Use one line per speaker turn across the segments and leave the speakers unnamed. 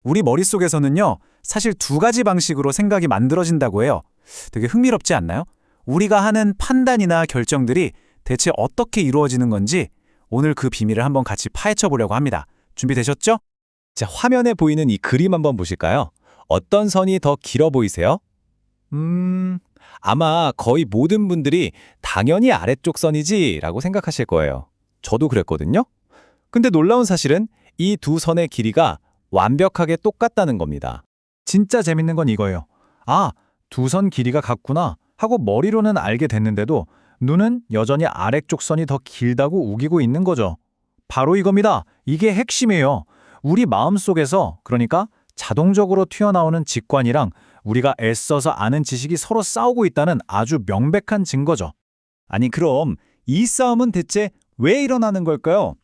우리 머릿속에서는요, 사실 두 가지 방식으로 생각이 만들어진다고 해요. 되게 흥미롭지 않나요? 우리가 하는 판단이나 결정들이 대체 어떻게 이루어지는 건지 오늘 그 비밀을 한번 같이 파헤쳐 보려고 합니다. 준비되셨죠?
자, 화면에 보이는 이 그림 한번 보실까요? 어떤 선이 더 길어 보이세요? 아마 거의 모든 분들이 당연히 아래쪽 선이지 라고 생각하실 거예요. 저도 그랬거든요. 근데 놀라운 사실은 이 두 선의 길이가 완벽하게 똑같다는 겁니다.
진짜 재밌는 건 이거예요. 아, 두 선 길이가 같구나 하고 머리로는 알게 됐는데도 눈은 여전히 아래쪽 선이 더 길다고 우기고 있는 거죠. 바로 이겁니다. 이게 핵심이에요. 우리 마음속에서, 그러니까 자동적으로 튀어나오는 직관이랑 우리가 애써서 아는 지식이 서로 싸우고 있다는 아주 명백한 증거죠.
아니 그럼 이 싸움은 대체 왜 일어나는 걸까요?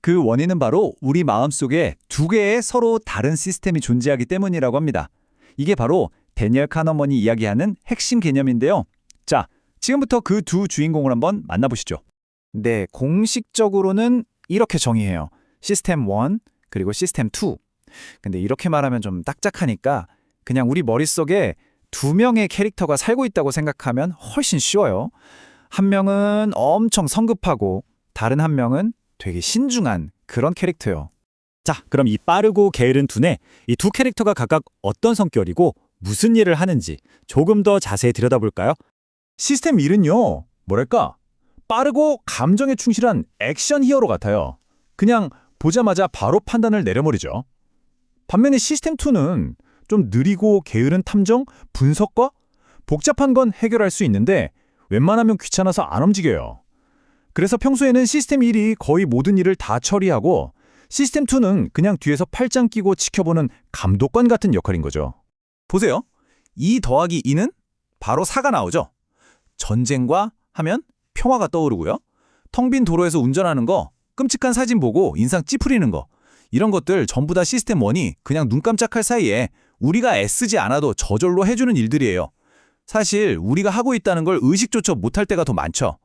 그 원인은 바로 우리 마음속에 두 개의 서로 다른 시스템이 존재하기 때문이라고 합니다. 이게 바로 데니얼 카너먼이 이야기하는 핵심 개념인데요. 자, 지금부터 그 두 주인공을 한번 만나보시죠.
네, 공식적으로는 이렇게 정의해요. 시스템 1 그리고 시스템 2. 근데 이렇게 말하면 좀 딱딱하니까 그냥 우리 머릿속에 두 명의 캐릭터가 살고 있다고 생각하면 훨씬 쉬워요. 한 명은 엄청 성급하고 다른 한 명은 되게 신중한 그런 캐릭터요.
자, 그럼 이 빠르고 게으른 두뇌, 이 두 캐릭터가 각각 어떤 성격이고 무슨 일을 하는지 조금 더 자세히 들여다볼까요?
시스템 1은요, 뭐랄까, 빠르고 감정에 충실한 액션 히어로 같아요. 그냥 보자마자 바로 판단을 내려버리죠. 반면에 시스템 2는 좀 느리고 게으른 탐정, 분석과 복잡한 건 해결할 수 있는데 웬만하면 귀찮아서 안 움직여요. 그래서 평소에는 시스템 1이 거의 모든 일을 다 처리하고 시스템 2는 그냥 뒤에서 팔짱 끼고 지켜보는 감독관 같은 역할인 거죠. 보세요. 2 더하기 2는 바로 4가 나오죠. 전쟁과 하면 평화가 떠오르고요. 텅 빈 도로에서 운전하는 거, 끔찍한 사진 보고 인상 찌푸리는 거, 이런 것들 전부 다 시스템 1이 그냥 눈 깜짝할 사이에 우리가 애쓰지 않아도 저절로 해주는 일들이에요. 사실 우리가 하고 있다는 걸 의식조차 못할 때가 더 많죠.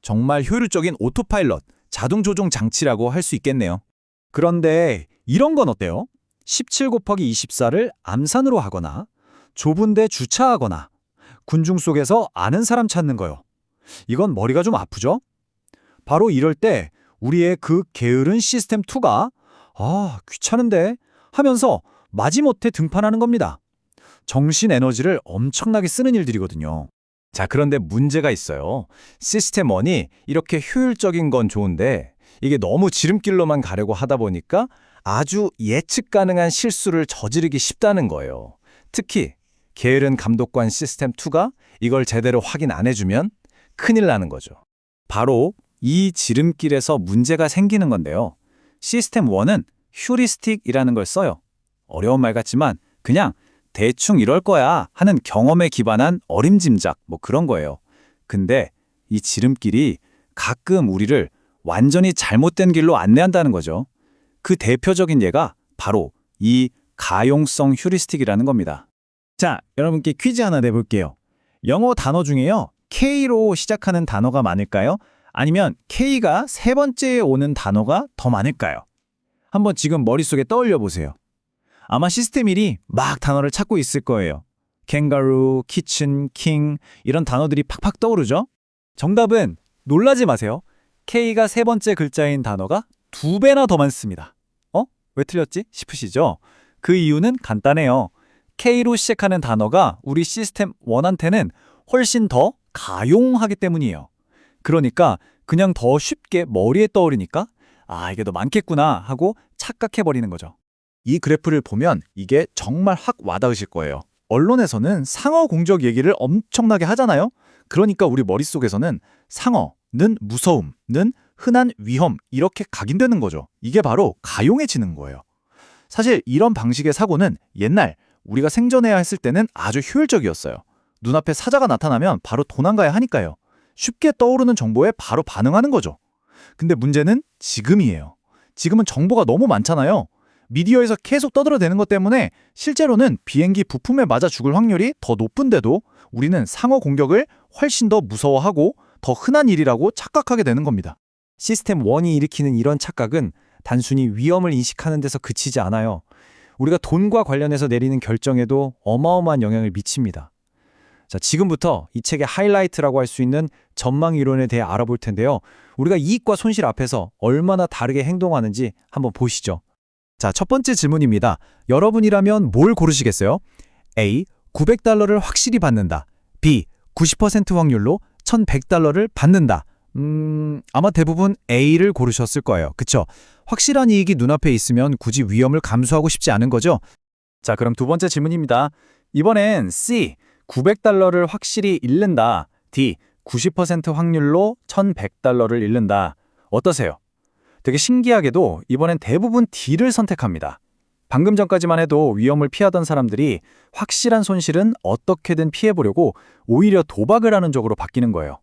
정말 효율적인 오토파일럿, 자동 조종 장치라고 할 수 있겠네요.
그런데 이런 건 어때요? 17 곱하기 24를 암산으로 하거나 좁은 데 주차하거나 군중 속에서 아는 사람 찾는 거요. 이건 머리가 좀 아프죠? 바로 이럴 때 우리의 그 게으른 시스템 2가 귀찮은데 하면서 마지못해 등판하는 겁니다. 정신 에너지를 엄청나게 쓰는 일들이거든요.
자, 그런데 문제가 있어요. 시스템 1이 이렇게 효율적인 건 좋은데 이게 너무 지름길로만 가려고 하다 보니까 아주 예측 가능한 실수를 저지르기 쉽다는 거예요. 특히 게으른 감독관 시스템 2가 이걸 제대로 확인 안 해주면 큰일 나는 거죠.
바로 이 지름길에서 문제가 생기는 건데요. 시스템 1은 휴리스틱이라는 걸 써요. 어려운 말 같지만 그냥 대충 이럴 거야 하는 경험에 기반한 어림짐작 뭐 그런 거예요. 근데 이 지름길이 가끔 우리를 완전히 잘못된 길로 안내한다는 거죠. 그 대표적인 예가 바로 이 가용성 휴리스틱이라는 겁니다.
자, 여러분께 퀴즈 하나 내볼게요. 영어 단어 중에요, K로 시작하는 단어가 많을까요? 아니면 K가 세 번째에 오는 단어가 더 많을까요? 한번 지금 머릿속에 떠올려 보세요. 아마 시스템 1이 막 단어를 찾고 있을 거예요. 캥거루, 키친, 킹 이런 단어들이 팍팍 떠오르죠?
정답은 놀라지 마세요. K가 세 번째 글자인 단어가 2배나 더 많습니다. 왜 틀렸지 싶으시죠? 그 이유는 간단해요. K로 시작하는 단어가 우리 시스템 1한테는 훨씬 더 가용하기 때문이에요. 그러니까 그냥 더 쉽게 머리에 떠오르니까 이게 더 많겠구나 하고 착각해버리는 거죠.
이 그래프를 보면 이게 정말 확 와닿으실 거예요. 언론에서는 상어 공격 얘기를 엄청나게 하잖아요. 그러니까 우리 머릿속에서는 상어는 무서움는 흔한 위험 이렇게 각인되는 거죠. 이게 바로 가용해지는 거예요. 사실 이런 방식의 사고는 옛날 우리가 생존해야 했을 때는 아주 효율적이었어요. 눈앞에 사자가 나타나면 바로 도망가야 하니까요. 쉽게 떠오르는 정보에 바로 반응하는 거죠. 근데 문제는 지금이에요. 지금은 정보가 너무 많잖아요. 미디어에서 계속 떠들어대는 것 때문에 실제로는 비행기 부품에 맞아 죽을 확률이 더 높은데도 우리는 상어 공격을 훨씬 더 무서워하고 더 흔한 일이라고 착각하게 되는 겁니다.
시스템 1이 일으키는 이런 착각은 단순히 위험을 인식하는 데서 그치지 않아요.
우리가 돈과 관련해서 내리는 결정에도 어마어마한 영향을 미칩니다. 자, 지금부터 이 책의 하이라이트라고 할 수 있는 전망 이론에 대해 알아볼 텐데요. 우리가 이익과 손실 앞에서 얼마나 다르게 행동하는지 한번 보시죠. 자, 첫 번째 질문입니다. 여러분이라면 뭘 고르시겠어요? A. 900달러를 확실히 받는다. B. 90% 확률로 1100달러를 받는다. 아마 대부분 A를 고르셨을 거예요. 그쵸? 확실한 이익이 눈앞에 있으면 굳이 위험을 감수하고 싶지 않은 거죠? 자, 그럼 두 번째 질문입니다. 이번엔 C. 900달러를 확실히 잃는다. D. 90% 확률로 1100달러를 잃는다. 어떠세요? 되게 신기하게도 이번엔 대부분 D를 선택합니다. 방금 전까지만 해도 위험을 피하던 사람들이 확실한 손실은 어떻게든 피해보려고 오히려 도박을 하는 쪽으로 바뀌는 거예요.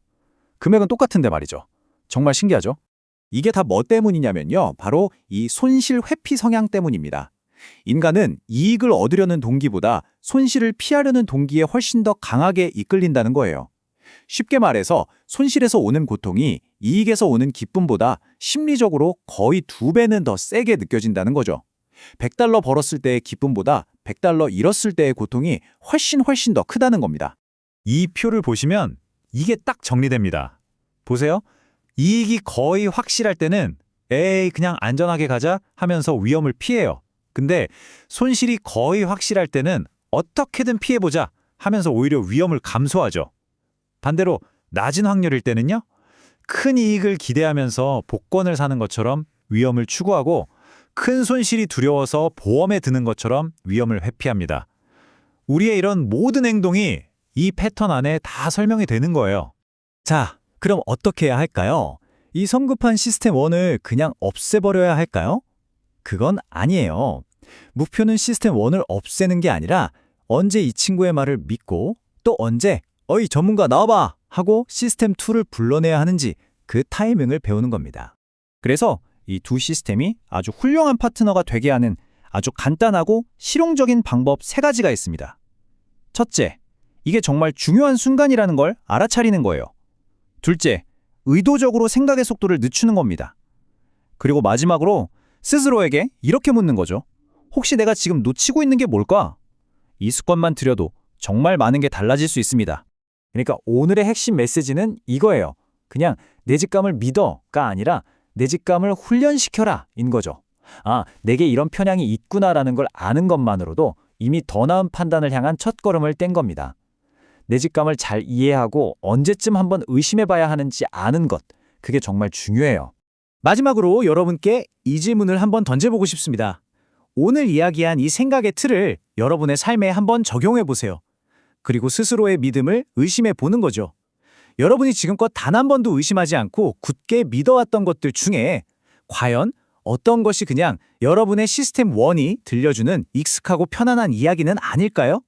금액은 똑같은데 말이죠. 정말 신기하죠?
이게 다 뭐 때문이냐면요. 바로 이 손실 회피 성향 때문입니다. 인간은 이익을 얻으려는 동기보다 손실을 피하려는 동기에 훨씬 더 강하게 이끌린다는 거예요. 쉽게 말해서 손실에서 오는 고통이 이익에서 오는 기쁨보다 심리적으로 거의 2배는 더 세게 느껴진다는 거죠. 100달러 벌었을 때의 기쁨보다 100달러 잃었을 때의 고통이 훨씬 더 크다는 겁니다.
이 표를 보시면 이게 딱 정리됩니다. 보세요. 이익이 거의 확실할 때는 에이 그냥 안전하게 가자 하면서 위험을 피해요. 근데 손실이 거의 확실할 때는 어떻게든 피해보자 하면서 오히려 위험을 감수하죠. 반대로 낮은 확률일 때는요. 큰 이익을 기대하면서 복권을 사는 것처럼 위험을 추구하고 큰 손실이 두려워서 보험에 드는 것처럼 위험을 회피합니다. 우리의 이런 모든 행동이 이 패턴 안에 다 설명이 되는 거예요. 자, 그럼 어떻게 해야 할까요? 이 성급한 시스템 1을 그냥 없애버려야 할까요? 그건 아니에요. 목표는 시스템 1을 없애는 게 아니라 언제 이 친구의 말을 믿고 또 언제 어이 전문가 나와봐 하고 시스템 2를 불러내야 하는지 그 타이밍을 배우는 겁니다. 그래서 이 두 시스템이 아주 훌륭한 파트너가 되게 하는 아주 간단하고 실용적인 방법 3가지가 있습니다. 첫째, 이게 정말 중요한 순간이라는 걸 알아차리는 거예요. 둘째, 의도적으로 생각의 속도를 늦추는 겁니다. 그리고 마지막으로 스스로에게 이렇게 묻는 거죠. 혹시 내가 지금 놓치고 있는 게 뭘까? 이 습관만 들여도 정말 많은 게 달라질 수 있습니다. 그러니까 오늘의 핵심 메시지는 이거예요. 그냥 내 직감을 믿어가 아니라 내 직감을 훈련시켜라 인 거죠. 아, 내게 이런 편향이 있구나라는 걸 아는 것만으로도 이미 더 나은 판단을 향한 첫걸음을 뗀 겁니다. 내 직감을 잘 이해하고 언제쯤 한번 의심해봐야 하는지 아는 것, 그게 정말 중요해요. 마지막으로 여러분께 이 질문을 한번 던져보고 싶습니다. 오늘 이야기한 이 생각의 틀을 여러분의 삶에 한번 적용해보세요. 그리고 스스로의 믿음을 의심해보는 거죠. 여러분이 지금껏 단 한 번도 의심하지 않고 굳게 믿어왔던 것들 중에 과연 어떤 것이 그냥 여러분의 시스템 1이 들려주는 익숙하고 편안한 이야기는 아닐까요?